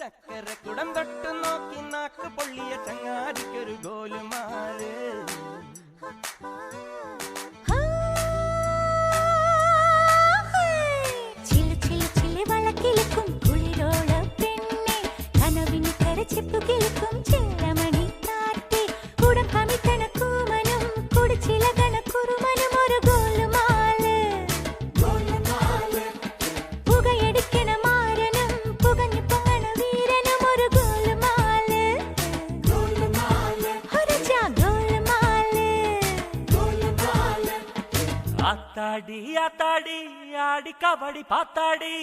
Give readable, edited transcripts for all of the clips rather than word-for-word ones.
ചക്കരക്കുടം തൊട്ടു നോക്കി നാക്ക് പൊള്ളിയ ചങ്ങാതിക്കൊരു ഗോലുമാല് ചില ചില ചില വളക്കിലുക്കും കുളിരോള പെണ്ണെ കനവിന് കരച്ചിപ്പു കിളുക്കും ചെല്ലമണി കാറ്റേ കുടം കമിത്തണ കൂമനും കുടിച്ചില കണക്കുറുമനും ഒരു ഗോലുമാല് പുകയടിക്കണ മാരനും പുകഞ്ഞു പൊങ്ങണ വീരനും ഒരു ഗോലുമാല് ഹരജാ ഗോലുമാല് ആത്താടി ആത്താടി ആടി കബഡി പാത്താടി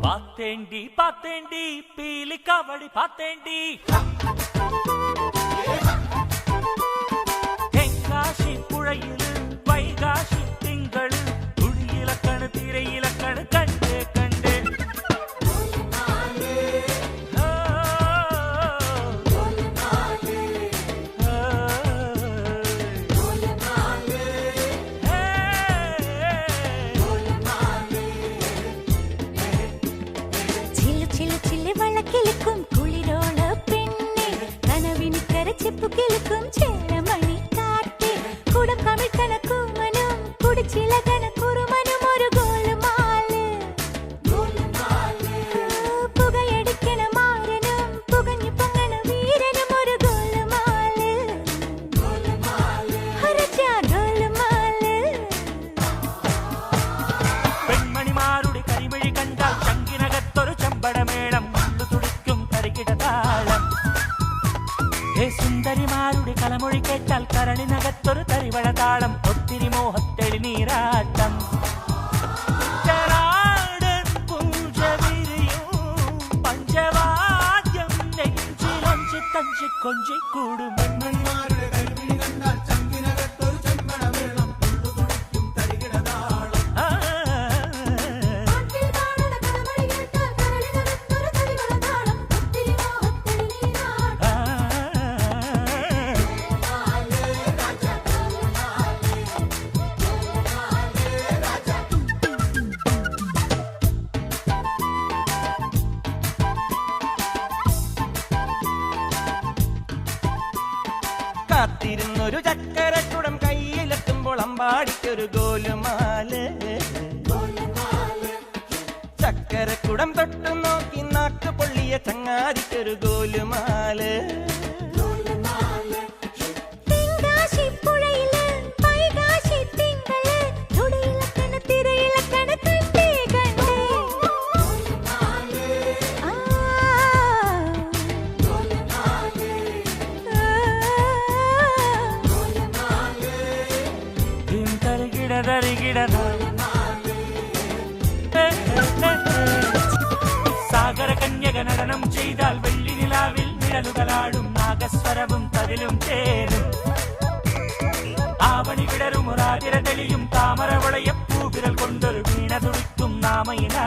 പാത്തേണ്ടി പാത്തേണ്ടി പീലി കബഡി പാത്തേണ്ടി തെങ്കാശി പുഴയില് വൈകാശി തിങ്കള് തുടിയിലക്കണ് തിരയിലക്കണ് കണ്ടേ കണ്ടേ വളക്കിലുക്കും കുളിരോള പെണ്ണെ കനവിന് കരച്ചിപ്പു കിളുക്കും ചെല്ലമണി കാറ്റേ കുടം കമിഴ്ത്തണ കൂമനും കുടിച്ചില കണക്കുറുമനും ഒരു ഗോലുമാല് പുകയടിക്കണ മാരനും പുകഞ്ഞു പൊങ്ങണ വീരനും ഒരു ഗോലുമാല് ഹരജാ ഗോലുമാല് പെൺമണിമാരുടെ കരിമിഴി കണ്ടാൽ ചങ്കിനകത്തൊരു ചമ്പടമേളം തുടിക്കും തരികിടതാളം സുന്ദരിമാരുടെ കലമൊഴി കേട്ടാൽ കരളിനകത്തൊരു തരിവളതാളം ഒത്തിരി മോഹത്തെളി നീരാട്ടം പഞ്ചവാദ്യം നെഞ്ചിലഞ്ചി തഞ്ചി കൊഞ്ചി കൂടും കാത്തിരുന്നൊരു ചക്കരക്കുടം കയ്യിലെത്തുമ്പോൾ അമ്പാടിക്കൊരു ഗോലുമാല് ചക്കരക്കുടം തൊട്ടു നോക്കി നാക്ക് പൊള്ളിയ ചങ്ങാതിക്കൊരു ഗോലുമാല് സാഗര കന്യക നടനം ചെയ്താൽ വെള്ളി നിലാവിൽ നിഴലുകളാടും നാഗസ്വരവും തതിലും ചേരും ആവണി വിടരും ഒരാതിര തെളിയും താമര വളയപ്പൂവിരൽ കൊണ്ടൊരു വീണ തുടിക്കും നാമയിനാ